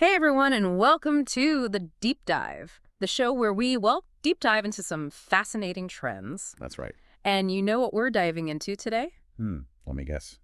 Hey everyone, and welcome to the Deep Dive, the show where we, deep dive into some fascinating trends. That's right. And you know what we're diving into today? Let me guess.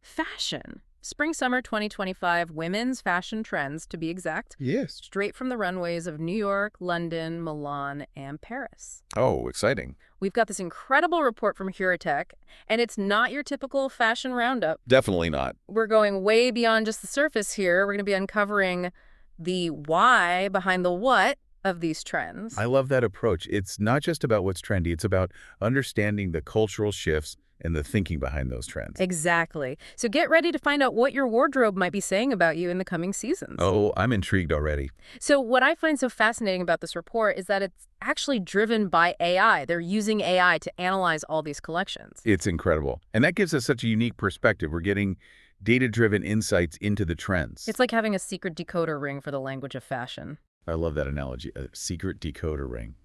Fashion. Spring-summer 2025 women's fashion trends, to be exact, Yes. straight from the runways of New York, London, Milan, and Paris. Oh, exciting. We've got this incredible report from Huratech, and it's not your typical fashion roundup. Definitely not. We're going way beyond just the surface here. We're going to be uncovering the why behind the what of these trends. I love that approach. It's not just about what's trendy. It's about understanding the cultural shifts and the thinking behind those trends. Exactly. So get ready to find out what your wardrobe might be saying about you in the coming seasons. Oh, I'm intrigued already. So what I find so fascinating about this report is that it's actually driven by AI. They're using AI to analyze all these collections. It's incredible. And that gives us such a unique perspective. We're getting data-driven insights into the trends. It's like having a secret decoder ring for the language of fashion. I love that analogy, a secret decoder ring.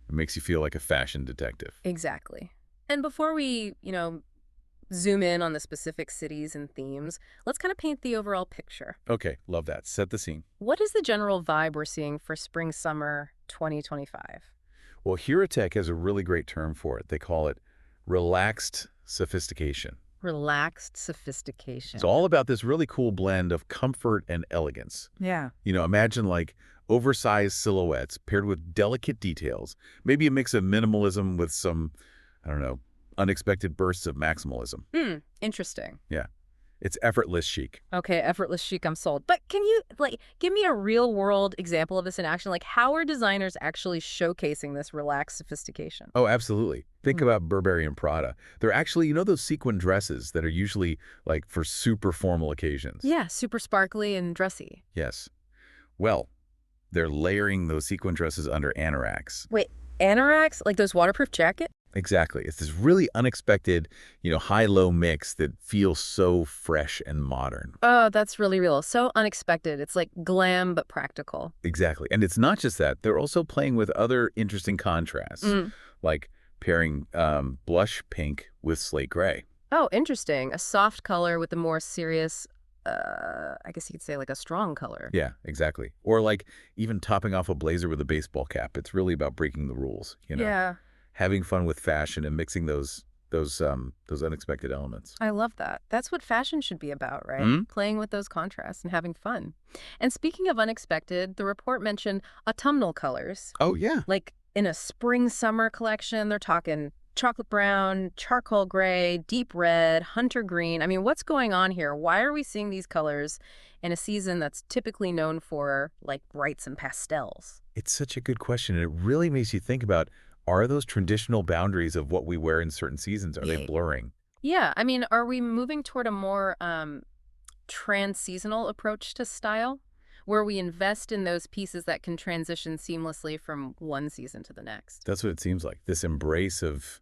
It makes you feel like a fashion detective. Exactly. And before we, zoom in on the specific cities and themes, let's kind of paint the overall picture. Okay, love that. Set the scene. What is the general vibe we're seeing for spring-summer 2025? Well, Huratech has a really great term for it. They call it relaxed sophistication. Relaxed sophistication. It's all about this really cool blend of comfort and elegance. Yeah. Imagine like oversized silhouettes paired with delicate details, maybe a mix of minimalism with some, I don't know, unexpected bursts of maximalism. Interesting. Yeah. It's effortless chic. Okay, effortless chic, I'm sold. But can you, give me a real-world example of this in action? Like, how are designers actually showcasing this relaxed sophistication? Oh, absolutely. Think about Burberry and Prada. They're actually, those sequin dresses that are usually like for super formal occasions. Yeah, super sparkly and dressy. Yes. Well, they're layering those sequin dresses under anoraks. Wait, anoraks? Like those waterproof jackets? Exactly. It's this really unexpected, high-low mix that feels so fresh and modern. Oh, that's really real. So unexpected. It's like glam, but practical. Exactly. And it's not just that. They're also playing with other interesting contrasts, like pairing blush pink with slate gray. Oh, interesting. A soft color with a more serious, I guess you could say like a strong color. Yeah, exactly. Or like even topping off a blazer with a baseball cap. It's really about breaking the rules, Yeah. Having fun with fashion and mixing those unexpected elements. I love that. That's what fashion should be about, right? Playing with those contrasts and having fun. And speaking of unexpected, the report mentioned autumnal colors. Oh, yeah. Like in a spring-summer collection, they're talking chocolate brown, charcoal gray, deep red, hunter green. I mean, what's going on here? Why are we seeing these colors in a season that's typically known for, like, brights and pastels? It's such a good question, and it really makes you think about, are those traditional boundaries of what we wear in certain seasons, are they blurring? Yeah, I mean, are we moving toward a more trans-seasonal approach to style, where we invest in those pieces that can transition seamlessly from one season to the next? That's what it seems like. This embrace of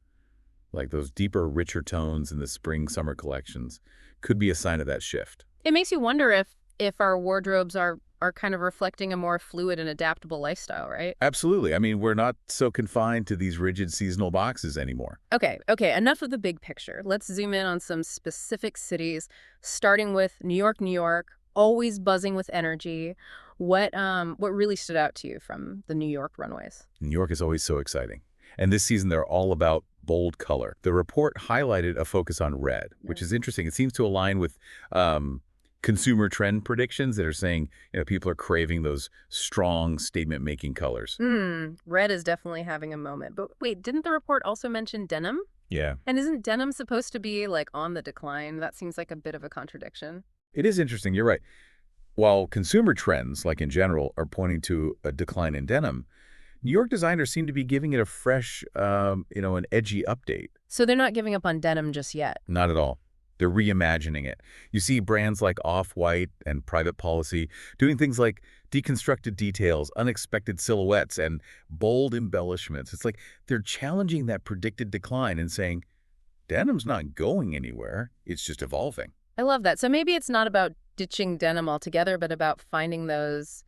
like those deeper, richer tones in the spring-summer collections could be a sign of that shift. It makes you wonder if our wardrobes are kind of reflecting a more fluid and adaptable lifestyle, right? Absolutely. I mean, we're not so confined to these rigid seasonal boxes anymore. Okay, enough of the big picture. Let's zoom in on some specific cities, starting with New York, always buzzing with energy. What really stood out to you from the New York runways? New York is always so exciting. And this season, they're all about bold color. The report highlighted a focus on red, which is interesting. It seems to align with consumer trend predictions that are saying, people are craving those strong statement-making colors. Red is definitely having a moment. But wait, didn't the report also mention denim? Yeah. And isn't denim supposed to be, like, on the decline? That seems like a bit of a contradiction. It is interesting. You're right. While consumer trends, like in general, are pointing to a decline in denim, New York designers seem to be giving it a fresh, an edgy update. So they're not giving up on denim just yet? Not at all. They're reimagining it. You see brands like Off-White and Private Policy doing things like deconstructed details, unexpected silhouettes, and bold embellishments. It's like they're challenging that predicted decline and saying, denim's not going anywhere. It's just evolving. I love that. So maybe it's not about ditching denim altogether, but about finding those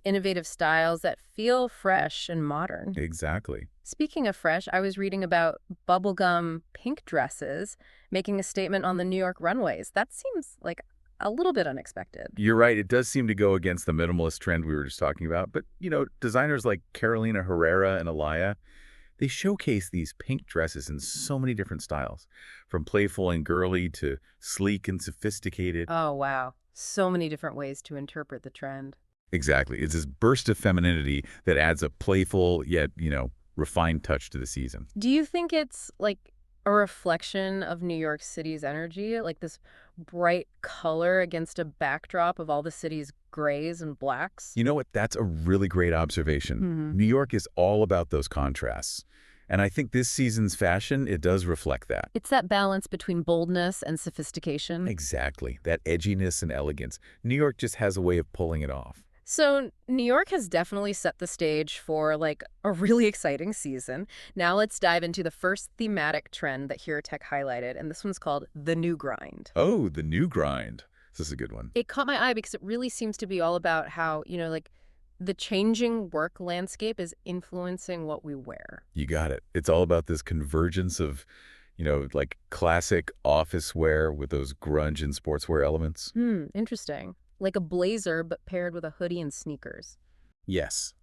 innovative styles that feel fresh and modern. Exactly. Speaking of fresh, I was reading about bubblegum pink dresses making a statement on the New York runways. That seems like a little bit unexpected. You're right. It does seem to go against the minimalist trend we were just talking about. But, designers like Carolina Herrera and Alaya, they showcase these pink dresses in so many different styles, from playful and girly to sleek and sophisticated. Oh, wow. So many different ways to interpret the trend. Exactly. It's this burst of femininity that adds a playful yet, refined touch to the season. Do you think it's like a reflection of New York City's energy, like this bright color against a backdrop of all the city's grays and blacks? You know what? That's a really great observation. Hmm. New York is all about those contrasts. And I think this season's fashion, it does reflect that. It's that balance between boldness and sophistication. Exactly. That edginess and elegance. New York just has a way of pulling it off. So New York has definitely set the stage for like a really exciting season. Now let's dive into the first thematic trend that Hero Tech highlighted, and this one's called the new grind. Oh, the new grind. This is a good one. It caught my eye because it really seems to be all about how, like the changing work landscape is influencing what we wear. You got it. It's all about this convergence of, like classic office wear with those grunge and sportswear elements. Interesting. Like a blazer, but paired with a hoodie and sneakers. Yes.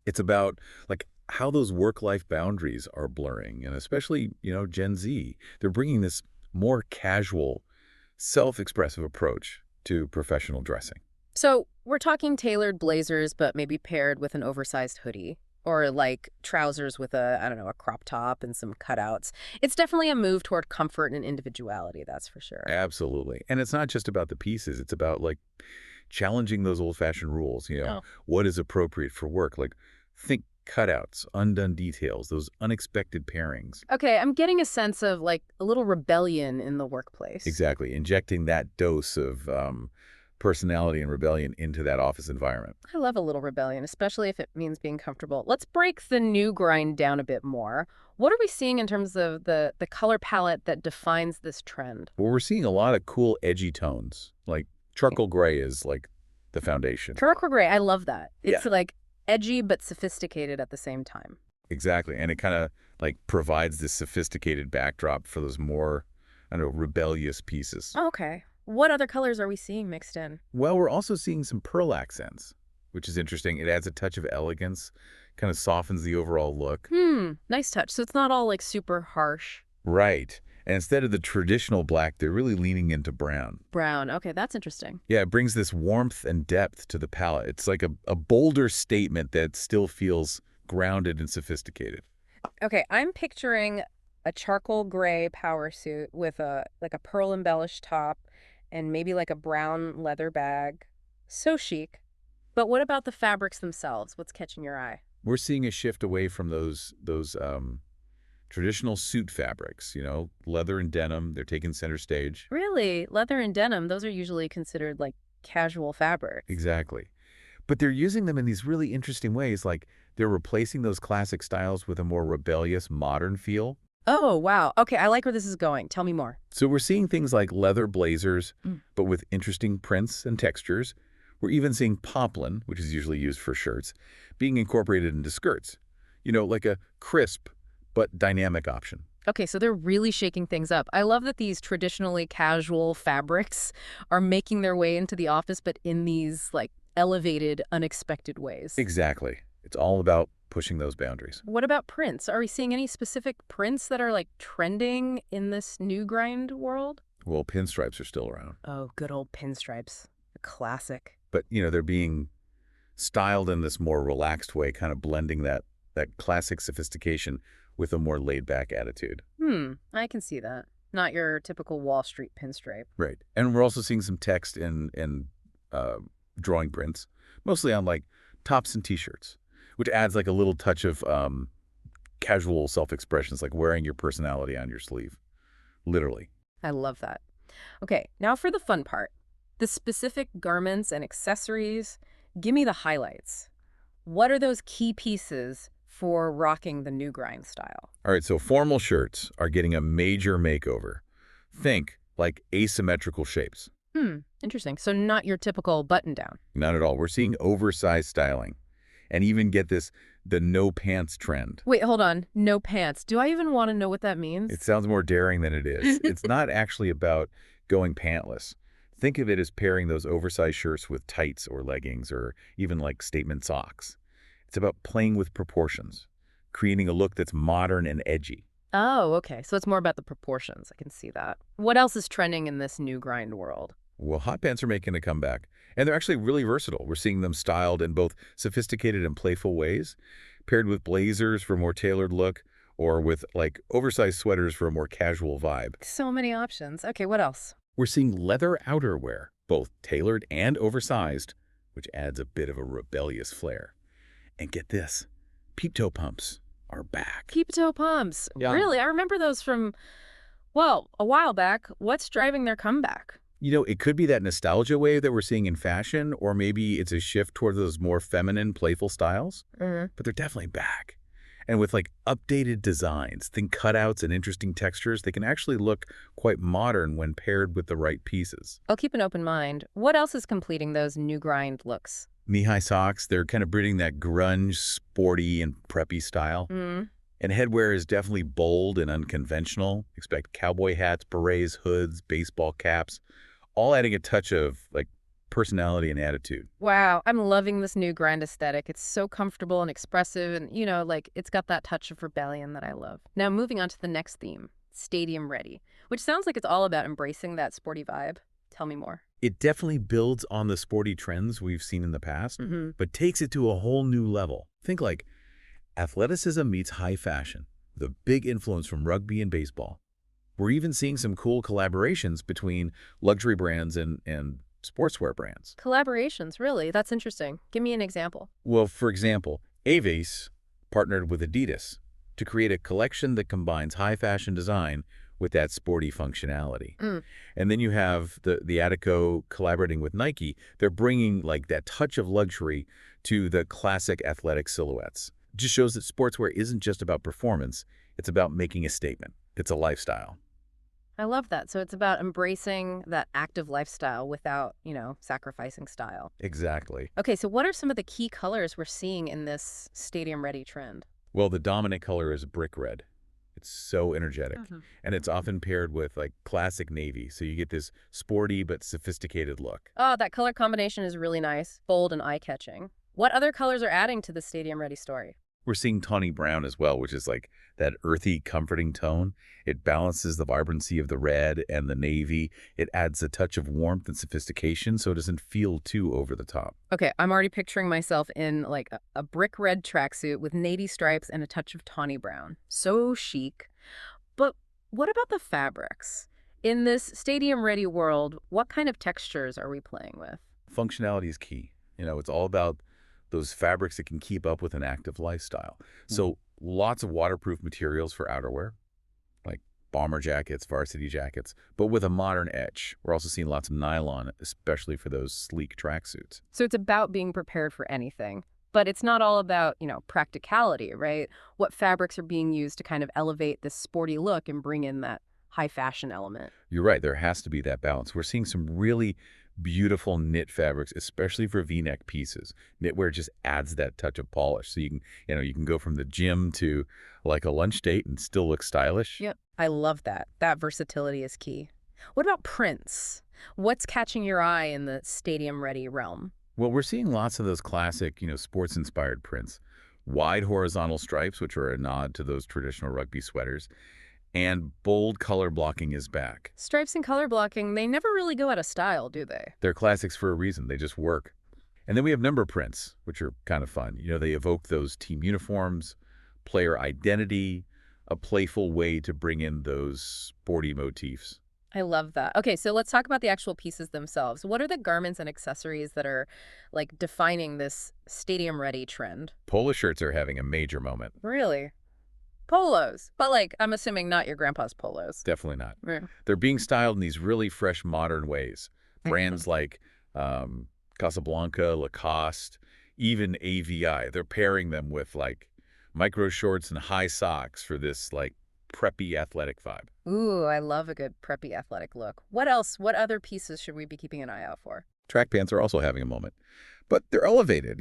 It's about like how those work-life boundaries are blurring, and especially, Gen Z. They're bringing this more casual, self-expressive approach to professional dressing. So we're talking tailored blazers, but maybe paired with an oversized hoodie. Or like trousers with a crop top and some cutouts. It's definitely a move toward comfort and individuality, that's for sure. Absolutely. And it's not just about the pieces. It's about like challenging those old-fashioned rules, Oh. what is appropriate for work. Like think cutouts, undone details, those unexpected pairings. Okay, I'm getting a sense of like a little rebellion in the workplace. Exactly. Injecting that dose of personality and rebellion into that office environment. I love a little rebellion, especially if it means being comfortable. Let's break the new grind down a bit more. What are we seeing in terms of the color palette that defines this trend? Well, we're seeing a lot of cool, edgy tones. Like charcoal gray is like the foundation. Charcoal gray, I love that. It's Yeah. like edgy but sophisticated at the same time. Exactly. And it kind of like provides this sophisticated backdrop for those more, rebellious pieces. Oh, okay. What other colors are we seeing mixed in? Well, we're also seeing some pearl accents, which is interesting. It adds a touch of elegance, kind of softens the overall look. Nice touch. So it's not all like super harsh. Right. And instead of the traditional black, they're really leaning into brown. Brown. Okay, that's interesting. Yeah, it brings this warmth and depth to the palette. It's like a bolder statement that still feels grounded and sophisticated. Okay, I'm picturing a charcoal gray power suit with a pearl embellished top and maybe like a brown leather bag. So chic. But what about the fabrics themselves? What's catching your eye? We're seeing a shift away from those traditional suit fabrics, leather and denim. They're taking center stage. Really? Leather and denim, those are usually considered like casual fabrics. Exactly. But they're using them in these really interesting ways, like they're replacing those classic styles with a more rebellious, modern feel. Oh, wow. Okay, I like where this is going. Tell me more. So we're seeing things like leather blazers, Mm. but with interesting prints and textures. We're even seeing poplin, which is usually used for shirts, being incorporated into skirts. Like a crisp but dynamic option. Okay, so they're really shaking things up. I love that these traditionally casual fabrics are making their way into the office, but in these like elevated, unexpected ways. Exactly. It's all about pushing those boundaries. What about prints? Are we seeing any specific prints that are like trending in this new grind world? Well, pinstripes are still around, Oh, good old pinstripes. A classic. but they're being styled in this more relaxed way, kind of blending that classic sophistication with a more laid-back attitude. I can see that. Not your typical Wall Street pinstripe. Right. And we're also seeing some text in drawing prints, mostly on like tops and T-shirts, which adds like a little touch of casual self-expression. It's like wearing your personality on your sleeve, literally. I love that. Okay, now for the fun part. The specific garments and accessories. Give me the highlights. What are those key pieces for rocking the new grind style? All right, so formal shirts are getting a major makeover. Think like asymmetrical shapes. Interesting. So not your typical button down. Not at all. We're seeing oversized styling. And even get the no pants trend. Wait, hold on. No pants. Do I even want to know what that means? It sounds more daring than it is. It's not actually about going pantless. Think of it as pairing those oversized shirts with tights or leggings or even like statement socks. It's about playing with proportions, creating a look that's modern and edgy. Oh, okay. So it's more about the proportions. I can see that. What else is trending in this new grind world? Well, hot pants are making a comeback, and they're actually really versatile. We're seeing them styled in both sophisticated and playful ways, paired with blazers for a more tailored look, or with like oversized sweaters for a more casual vibe. So many options. Okay, what else? We're seeing leather outerwear, both tailored and oversized, which adds a bit of a rebellious flair. And get this, peep toe pumps are back. Peep toe pumps. Yeah. Really? I remember those from, well, a while back. What's driving their comeback? You know, it could be that nostalgia wave that we're seeing in fashion, or maybe it's a shift toward those more feminine, playful styles. But they're definitely back. And with like updated designs, think cutouts and interesting textures, they can actually look quite modern when paired with the right pieces. I'll keep an open mind. What else is completing those new grind looks? Knee-high socks, they're kind of breeding that grunge, sporty, and preppy style. And headwear is definitely bold and unconventional. Expect cowboy hats, berets, hoods, baseball caps, all adding a touch of like personality and attitude. Wow, I'm loving this new grind aesthetic. It's so comfortable and expressive and, like it's got that touch of rebellion that I love. Now moving on to the next theme, stadium ready, which sounds like it's all about embracing that sporty vibe. Tell me more. It definitely builds on the sporty trends we've seen in the past, but takes it to a whole new level. Think like athleticism meets high fashion, with a big influence from rugby and baseball. We're even seeing some cool collaborations between luxury brands and sportswear brands. Collaborations, really? That's interesting. Give me an example. Well, for example, Avis partnered with Adidas to create a collection that combines high fashion design with that sporty functionality. And then you have the Attico collaborating with Nike. They're bringing like that touch of luxury to the classic athletic silhouettes. It just shows that sportswear isn't just about performance. It's about making a statement. It's a lifestyle. I love that. So it's about embracing that active lifestyle without, sacrificing style. Exactly. Okay, so what are some of the key colors we're seeing in this stadium-ready trend? Well, the dominant color is brick red. It's so energetic, and it's often paired with like classic navy, so you get this sporty but sophisticated look. Oh, that color combination is really nice, bold and eye-catching. What other colors are adding to the stadium-ready story? We're seeing tawny brown as well, which is like that earthy, comforting tone. It balances the vibrancy of the red and the navy. It adds a touch of warmth and sophistication, so it doesn't feel too over the top. Okay, I'm already picturing myself in like a brick red tracksuit with navy stripes and a touch of tawny brown. So chic. But what about the fabrics? In this stadium-ready world, what kind of textures are we playing with? Functionality is key. It's all about those fabrics that can keep up with an active lifestyle. So lots of waterproof materials for outerwear, like bomber jackets, varsity jackets, but with a modern edge. We're also seeing lots of nylon, especially for those sleek tracksuits. So it's about being prepared for anything, but it's not all about, practicality, right? What fabrics are being used to kind of elevate this sporty look and bring in that high fashion element? You're right. There has to be that balance. We're seeing some really beautiful knit fabrics, especially for V-neck pieces. Knitwear just adds that touch of polish. So you can go from the gym to like a lunch date and still look stylish. Yep. I love that. That versatility is key. What about prints? What's catching your eye in the stadium-ready realm? Well, we're seeing lots of those classic, sports-inspired prints. Wide horizontal stripes, which are a nod to those traditional rugby sweaters. And bold color blocking is back. Stripes and color blocking, they never really go out of style, do they? They're classics for a reason. They just work. And then we have number prints, which are kind of fun. They evoke those team uniforms, player identity, a playful way to bring in those sporty motifs. I love that. Okay, so let's talk about the actual pieces themselves. What are the garments and accessories that are like defining this stadium-ready trend? Polo shirts are having a major moment. Really? Polos. But I'm assuming not your grandpa's polos. Definitely not. Yeah. They're being styled in these really fresh, modern ways. Brands like Casablanca, Lacoste, even AVI. They're pairing them with micro shorts and high socks for this preppy athletic vibe. Ooh, I love a good preppy athletic look. What else? What other pieces should we be keeping an eye out for? Track pants are also having a moment. But they're elevated,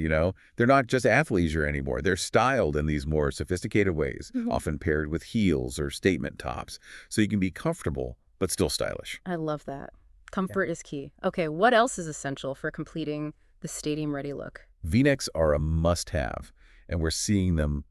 They're not just athleisure anymore. They're styled in these more sophisticated ways, often paired with heels or statement tops, so you can be comfortable but still stylish. I love that. Yeah. Comfort is key. Okay, what else is essential for completing the stadium-ready look? V-necks are a must-have, and we're seeing them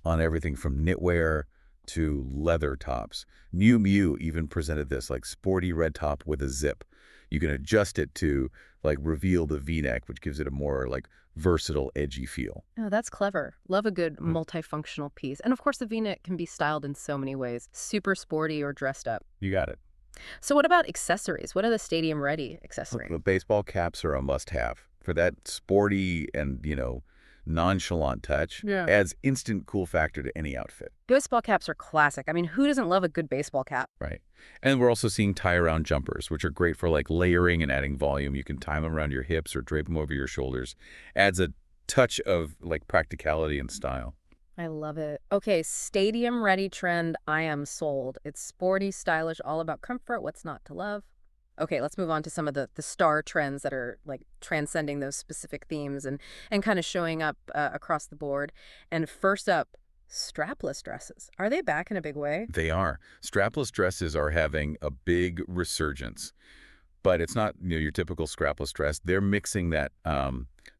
on everything from knitwear to leather tops. Miu Miu even presented this like sporty red top with a zip. You can adjust it to like reveal the V-neck, which gives it a more like versatile, edgy feel. Oh, that's clever. Love a good multifunctional piece. And of course, the V-neck can be styled in so many ways, super sporty or dressed up. You got it. So what about accessories? What are the stadium-ready Look, accessories? the baseball caps are a must-have. For that sporty and, nonchalant touch, Yeah. adds instant cool factor to any outfit. Baseball caps are classic. I mean, who doesn't love a good baseball cap? Right. And we're also seeing tie-around jumpers, which are great for like layering and adding volume. You can tie them around your hips or drape them over your shoulders. Adds a touch of like practicality and style. I love it. Okay, stadium ready trend. I am sold. It's sporty, stylish, all about comfort. What's not to love? Okay, let's move on to some of the star trends that are like transcending those specific themes and kind of showing up across the board. And first up, strapless dresses. Are they back in a big way? They are. Strapless dresses are having a big resurgence. But it's not your typical strapless dress. They're mixing that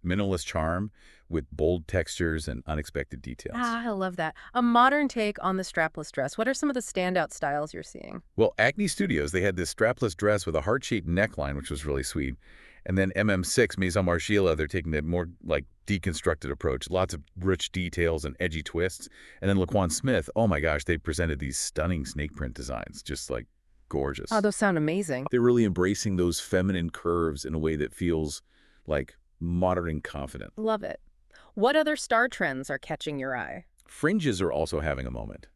minimalist charm with bold textures and unexpected details. Ah, I love that. A modern take on the strapless dress. What are some of the standout styles you're seeing? Well, Acne Studios, they had this strapless dress with a heart-shaped neckline, which was really sweet. And then MM6, Maison Margiela, they're taking the more like deconstructed approach. Lots of rich details and edgy twists. And then Laquan Smith, oh my gosh, they presented these stunning snake print designs, just like gorgeous. Oh, those sound amazing. They're really embracing those feminine curves in a way that feels like modern and confident. Love it. What other star trends are catching your eye? Fringes are also having a moment,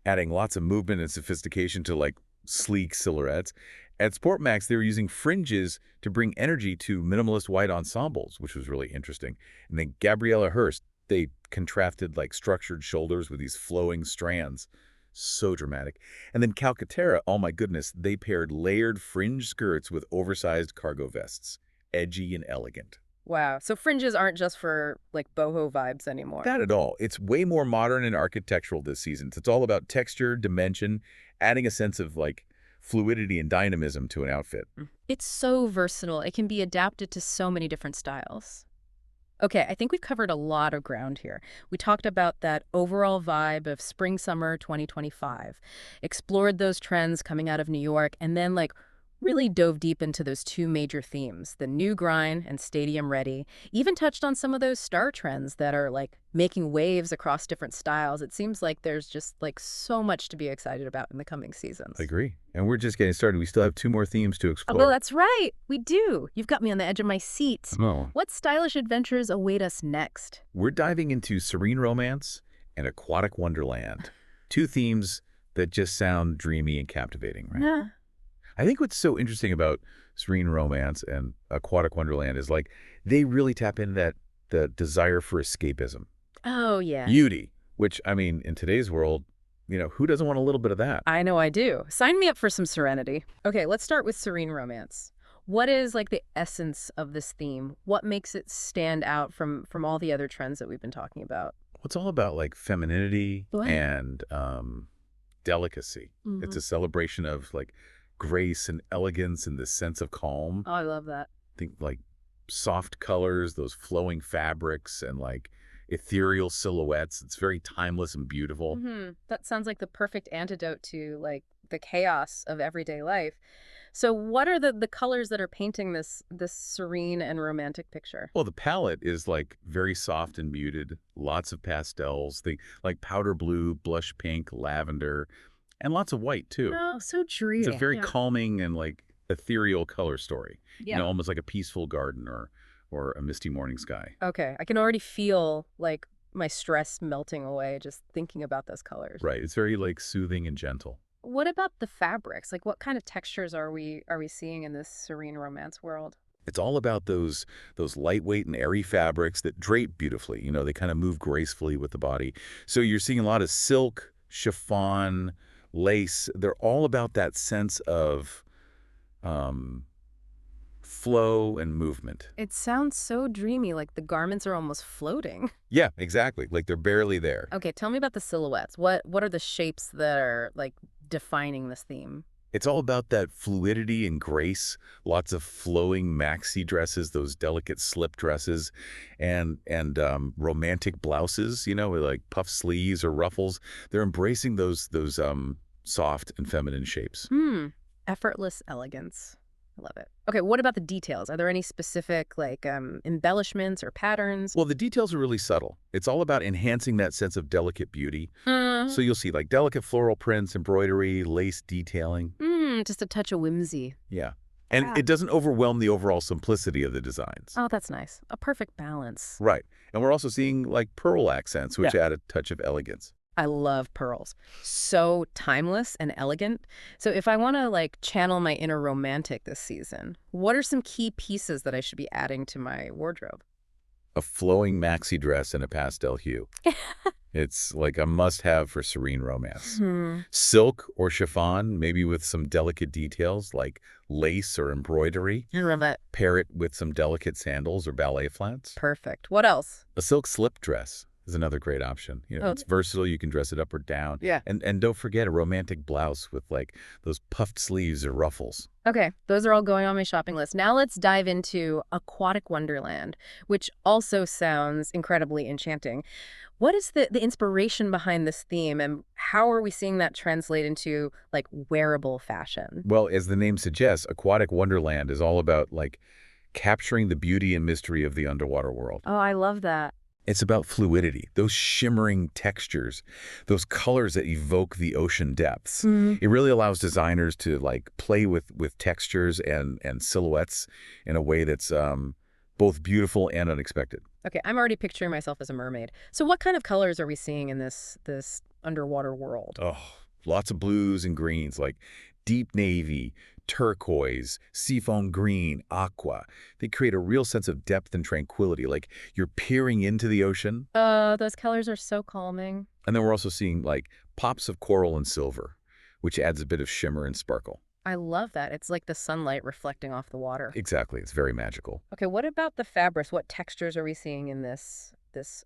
adding lots of movement and sophistication to like sleek silhouettes. At Sport Max, they were using fringes to bring energy to minimalist white ensembles, which was really interesting. And then Gabriella Hearst, they contrasted like structured shoulders with these flowing strands. So dramatic. And then Calcaterra, oh my goodness, they paired layered fringe skirts with oversized cargo vests. Edgy and elegant. Wow. So fringes aren't just for like boho vibes anymore. Not at all. It's way more modern and architectural this season. It's all about texture, dimension, adding a sense of like fluidity and dynamism to an outfit. It's so versatile. It can be adapted to so many different styles. Okay, I think we've covered a lot of ground here. We talked about that overall vibe of spring-summer 2025, explored those trends coming out of New York, and then like really dove deep into those two major themes, the new grind and stadium ready. Even touched on some of those star trends that are like making waves across different styles. It seems like there's just like so much to be excited about in the coming seasons. I agree. And we're just getting started. We still have 2 more themes to Oh, explore. that's right. We do. You've got me on the edge of my seat. Oh. What stylish adventures await us next? We're diving into Serene Romance and Aquatic Wonderland. 2 themes that just sound dreamy and captivating, right? Yeah. I think what's so interesting about Serene Romance and Aquatic Wonderland is like they really tap into the desire for escapism. Oh, yeah. Beauty, which I mean, in today's world, who doesn't want a little bit of that? I know I do. Sign me up for some serenity. Okay, let's start with Serene Romance. What is like the essence of this theme? What makes it stand out from all the other trends that we've been talking about? It's all about like femininity What? and delicacy. It's a celebration of like grace and elegance and this sense of calm. Oh, I love that. Think like soft colors, those flowing fabrics, and like ethereal silhouettes. It's very timeless and beautiful. That sounds like the perfect antidote to like the chaos of everyday life. So what are the colors that are painting this serene and romantic picture? Well, the palette is like very soft and muted, lots of pastels, like powder blue, blush pink, lavender, and lots of white too. Oh, so dreamy. It's a very calming and like ethereal color story. Yeah. Almost like a peaceful garden or a misty morning sky. Okay, I can already feel like my stress melting away just thinking about those colors. Right. It's very like soothing and gentle. What about the fabrics? Like what kind of textures are we seeing in this serene romance world? It's all about those lightweight and airy fabrics that drape beautifully. They kind of move gracefully with the body. So you're seeing a lot of silk, chiffon, lace. They're all about that sense of flow and movement. It sounds so dreamy, like the garments are almost floating. Yeah, exactly. Like they're barely there. Okay, tell me about the silhouettes. What are the shapes that are like defining this theme? It's all about that fluidity and grace, lots of flowing maxi dresses, those delicate slip dresses, and romantic blouses, with like puff sleeves or ruffles. They're embracing those soft and feminine shapes. Hmm. Effortless elegance. I love it. Okay, what about the details? Are there any specific like embellishments or patterns? Well, the details are really subtle. It's all about enhancing that sense of delicate beauty. So you'll see like delicate floral prints, embroidery, lace detailing. Just a touch of whimsy. Yeah. And Yeah. it doesn't overwhelm the overall simplicity of the designs. Oh, that's nice. A perfect balance. Right. And we're also seeing like pearl accents, which add a touch of elegance. I love pearls. So timeless and elegant. So if I want to like channel my inner romantic this season, what are some key pieces that I should be adding to my wardrobe? A flowing maxi dress in a pastel hue. It's like a must-have for Serene Romance. Hmm. Silk or chiffon, maybe with some delicate details like lace or embroidery. I love it. Pair it with some delicate sandals or ballet flats. Perfect. What else? A silk slip dress is another great option. Oh, It's versatile. You can dress it up or down. yeah. And don't forget a romantic blouse with like those puffed sleeves or ruffles. Okay, those are all going on my shopping list. Now let's dive into Aquatic Wonderland, which also sounds incredibly enchanting. What is the inspiration behind this theme, and how are we seeing that translate into like wearable fashion? Well, as the name suggests, Aquatic Wonderland is all about like capturing the beauty and mystery of the underwater world. Oh, I love that. It's about fluidity, those shimmering textures, those colors that evoke the ocean depths. It really allows designers to like play with textures and silhouettes in a way that's both beautiful and unexpected. Okay, I'm already picturing myself as a mermaid. So what kind of colors are we seeing in this underwater world? Oh, lots of blues and greens like deep navy, turquoise, seafoam green, aqua. They create a real sense of depth and tranquility, like you're peering into the ocean. Those colors are so calming. And then we're also seeing like pops of coral and silver, which adds a bit of shimmer and sparkle. I love that. It's like the sunlight reflecting off the water. Exactly. It's very magical. Okay, what about the fabrics? What textures are we seeing in this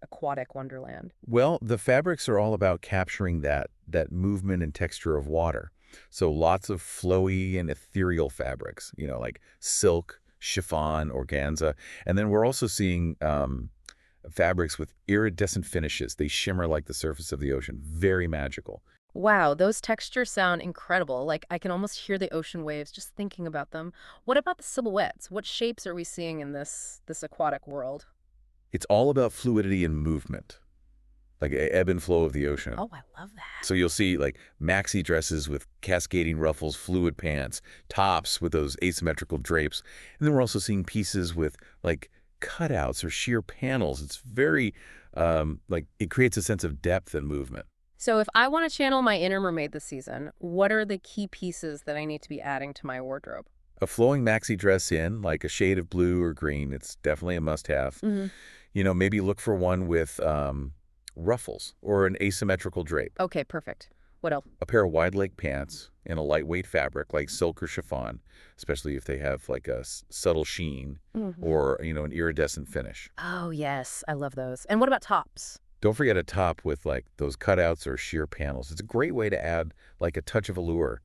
aquatic wonderland? Well, the fabrics are all about capturing that movement and texture of water. So lots of flowy and ethereal fabrics, like silk, chiffon, organza. And then we're also seeing fabrics with iridescent finishes. They shimmer like the surface of the ocean. Very magical. Wow, those textures sound incredible. Like I can almost hear the ocean waves just thinking about them. What about the silhouettes? What shapes are we seeing in this aquatic world? It's all about fluidity and movement, like a ebb and flow of the ocean. Oh, I love that. So you'll see like maxi dresses with cascading ruffles, fluid pants, tops with those asymmetrical drapes. And then we're also seeing pieces with like cutouts or sheer panels. It's very, like it creates a sense of depth and movement. So if I want to channel my inner mermaid this season, what are the key pieces that I need to be adding to my wardrobe? A flowing maxi dress in like a shade of blue or green, it's definitely a must-have. Maybe look for one with ruffles or an asymmetrical drape. Okay, perfect. What else? A pair of wide leg pants in a lightweight fabric like silk or chiffon, especially if they have like a subtle sheen or, an iridescent finish. Oh, yes. I love those. And what about tops? Don't forget a top with like those cutouts or sheer panels. It's a great way to add like a touch of allure,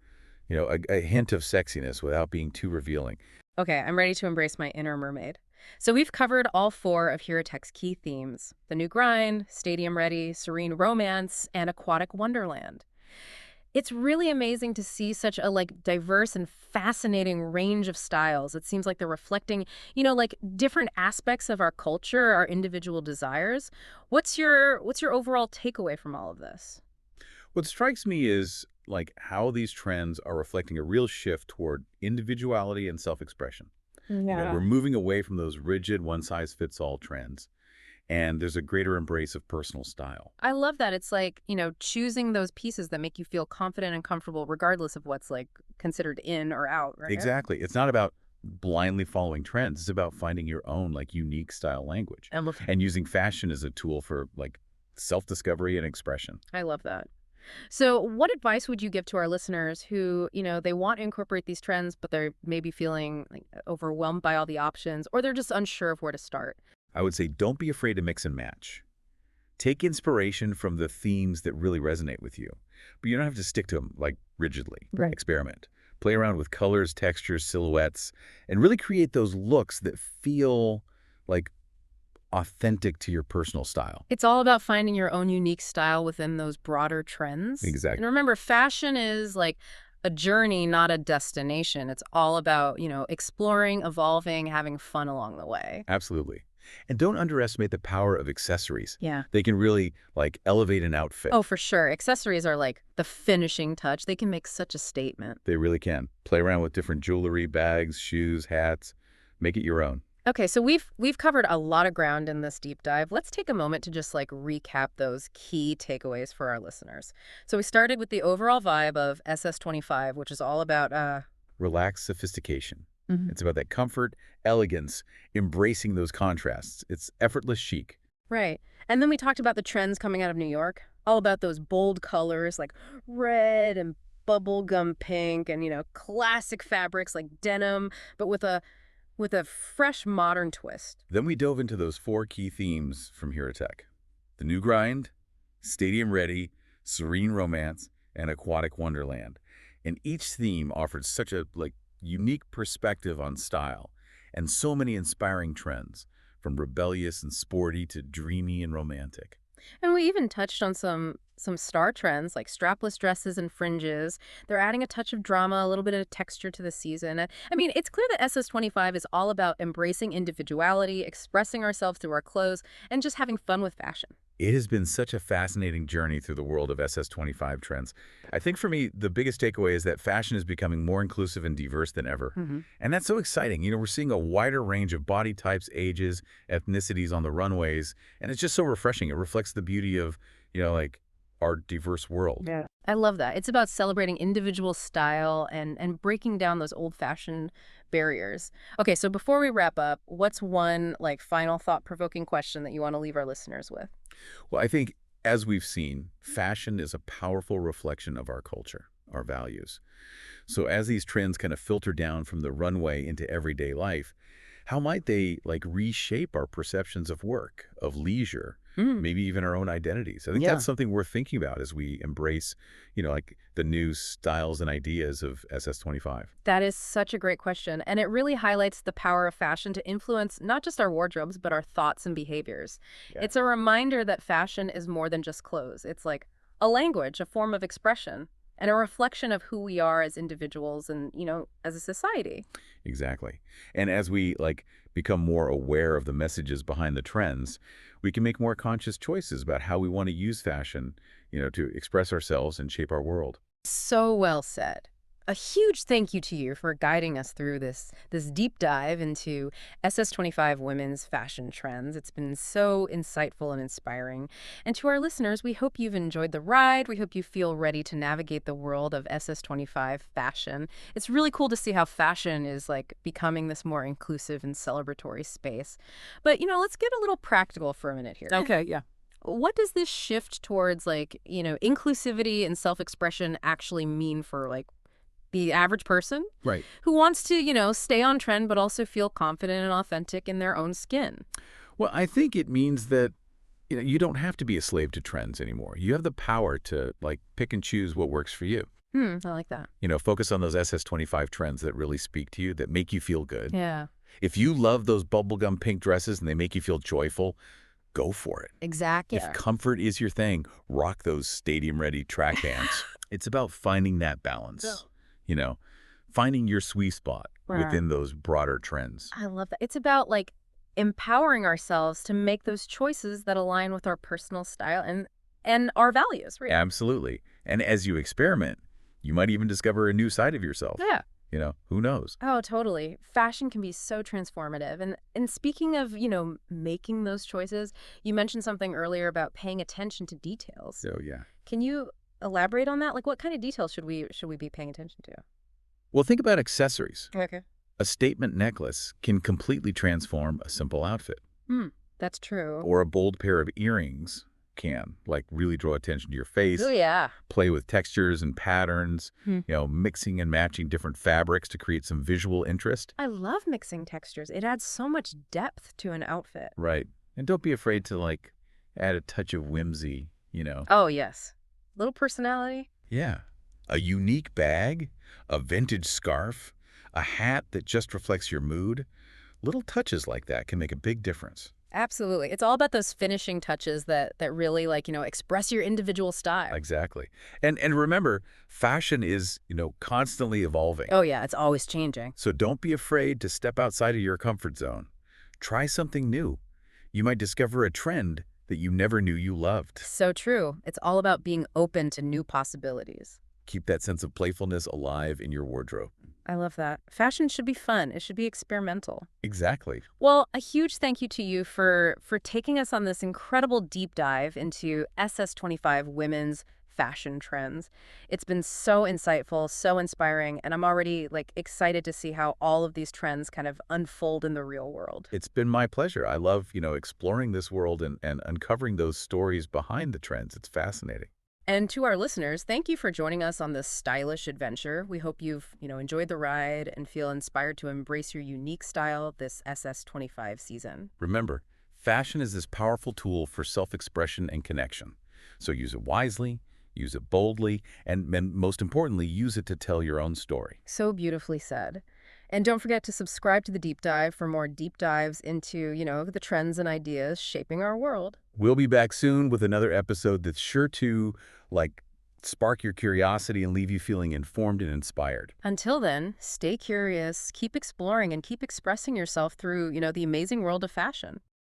a hint of sexiness without being too revealing. Okay, I'm ready to embrace my inner mermaid. So we've covered all four of Hirotech's key themes: the new grind, stadium ready, serene romance, and aquatic wonderland. It's really amazing to see such a like diverse and fascinating range of styles. It seems like they're reflecting, like different aspects of our culture, our individual desires. What's your overall takeaway from all of this? What strikes me is like how these trends are reflecting a real shift toward individuality and self-expression. We're moving away from those rigid one-size-fits-all trends, and there's a greater embrace of personal style. I love that. It's like, choosing those pieces that make you feel confident and comfortable regardless of what's like considered in or out, right? Exactly. It's not about blindly following trends. It's about finding your own like unique style language and using fashion as a tool for like self-discovery and expression. I love that. So what advice would you give to our listeners who, they want to incorporate these trends, but they're maybe feeling like overwhelmed by all the options, or they're just unsure of where to start? I would say don't be afraid to mix and match. Take inspiration from the themes that really resonate with you, but you don't have to stick to them like rigidly. Right. Experiment. Play around with colors, textures, silhouettes, and really create those looks that feel like authentic to your personal style. It's all about finding your own unique style within those broader trends. And Exactly. remember, fashion is like a journey, not a destination. It's all about, exploring, evolving, having fun along the way. Absolutely. And don't underestimate the power of accessories. Yeah. They can really, like, elevate an outfit. Oh, for sure. Accessories are like the finishing touch. They can make such a statement. They really can. Play around with different jewelry, bags, shoes, hats. Make it your own. Okay, so we've covered a lot of ground in this deep dive. Let's take a moment to just like recap those key takeaways for our listeners. So we started with the overall vibe of SS25, which is all about Relaxed sophistication. Mhm. It's about that comfort, elegance, embracing those contrasts. It's effortless chic. Right. And then we talked about the trends coming out of New York, all about those bold colors like red and bubblegum pink and, classic fabrics like denim, but with a fresh modern twist. Then we dove into those 4 key themes from Tech: the new grind, stadium ready, serene romance, and aquatic wonderland. And each theme offered such a unique perspective on style and so many inspiring trends, from rebellious and sporty to dreamy and romantic. And we even touched on some star trends like strapless dresses and fringes. They're adding a touch of drama, a little bit of texture to the season. I mean, it's clear that SS25 is all about embracing individuality, expressing ourselves through our clothes, and just having fun with fashion. It has been such a fascinating journey through the world of SS25 trends. I think for me, the biggest takeaway is that fashion is becoming more inclusive and diverse than ever. Hmm. And that's so exciting. We're seeing a wider range of body types, ages, ethnicities on the runways, and it's just so refreshing. It reflects the beauty of, our diverse world. Yeah. I love that. It's about celebrating individual style and breaking down those old-fashioned barriers. Okay, so before we wrap up, what's one like final thought-provoking question that you want to leave our listeners with? Well, I think, as we've seen, fashion is a powerful reflection of our culture, our values. So as these trends kind of filter down from the runway into everyday life, how might they reshape our perceptions of work, of leisure, Mm, maybe even our own identities? I think yeah. that's something worth thinking about as we embrace, the new styles and ideas of SS25. That is such a great question, and it really highlights the power of fashion to influence not just our wardrobes, but our thoughts and behaviors. Yeah. It's a reminder that fashion is more than just clothes. It's like a language, a form of expression, and a reflection of who we are as individuals and, as a society. Exactly. And as we become more aware of the messages behind the trends, we can make more conscious choices about how we want to use fashion, to express ourselves and shape our world. So well said. A huge thank you to you for guiding us through this deep dive into SS25 women's fashion trends. It's been so insightful and inspiring. And to our listeners, we hope you've enjoyed the ride. We hope you feel ready to navigate the world of SS25 fashion. It's really cool to see how fashion is becoming this more inclusive and celebratory space. But, let's get a little practical for a minute here. Okay, yeah. What does this shift towards inclusivity and self-expression actually mean for the average person Right. who wants to, stay on trend but also feel confident and authentic in their own skin? Well, I think it means that you don't have to be a slave to trends anymore. You have the power to pick and choose what works for you. I like that. Focus on those SS25 trends that really speak to you, that make you feel good. Yeah, If you love those bubblegum pink dresses and they make you feel joyful, go for it. exactly. If comfort is your thing, rock those stadium-ready track pants. It's about finding that balance, finding your sweet spot Right. within those broader trends. I love that. It's about empowering ourselves to make those choices that align with our personal style and our values. Right? Absolutely. And as you experiment, you might even discover a new side of yourself. Yeah. Who knows? Oh, totally. Fashion can be so transformative. And speaking of, making those choices, you mentioned something earlier about paying attention to details. So, yeah. Can you elaborate on that? What kind of details should we be paying attention to? Well, think about accessories. Okay. A statement necklace can completely transform a simple outfit. That's true. Or a bold pair of earrings can, really draw attention to your face, Oh, yeah. play with textures and patterns, Hmm. mixing and matching different fabrics to create some visual interest. I love mixing textures. It adds so much depth to an outfit. Right. And don't be afraid to, add a touch of whimsy, Oh, yes. Little personality. Yeah. A unique bag, a vintage scarf, a hat that just reflects your mood. Little touches like that can make a big difference. Absolutely. It's all about those finishing touches that really express your individual style. Exactly. And remember, fashion is, constantly evolving. Oh yeah, it's always changing. So don't be afraid to step outside of your comfort zone. Try something new. You might discover a trend that you never knew you loved. So true. It's all about being open to new possibilities. Keep that sense of playfulness alive in your wardrobe. I love that. Fashion should be fun. It should be experimental. Exactly. Well, a huge thank you to you for taking us on this incredible deep dive into SS25 women's fashion trends. It's been so insightful, so inspiring, and I'm already excited to see how all of these trends kind of unfold in the real world. It's been my pleasure. I love, exploring this world and uncovering those stories behind the trends. It's fascinating. And to our listeners, thank you for joining us on this stylish adventure. We hope you've enjoyed the ride and feel inspired to embrace your unique style this SS25 season. Remember, fashion is this powerful tool for self-expression and connection. So use it wisely, use it boldly, and most importantly, use it to tell your own story. So beautifully said. And don't forget to subscribe to the deep dive for more deep dives into the trends and ideas shaping our world. We'll be back soon with another episode that's sure to, spark your curiosity and leave you feeling informed and inspired. Until then, stay curious, keep exploring, and keep expressing yourself through the amazing world of fashion.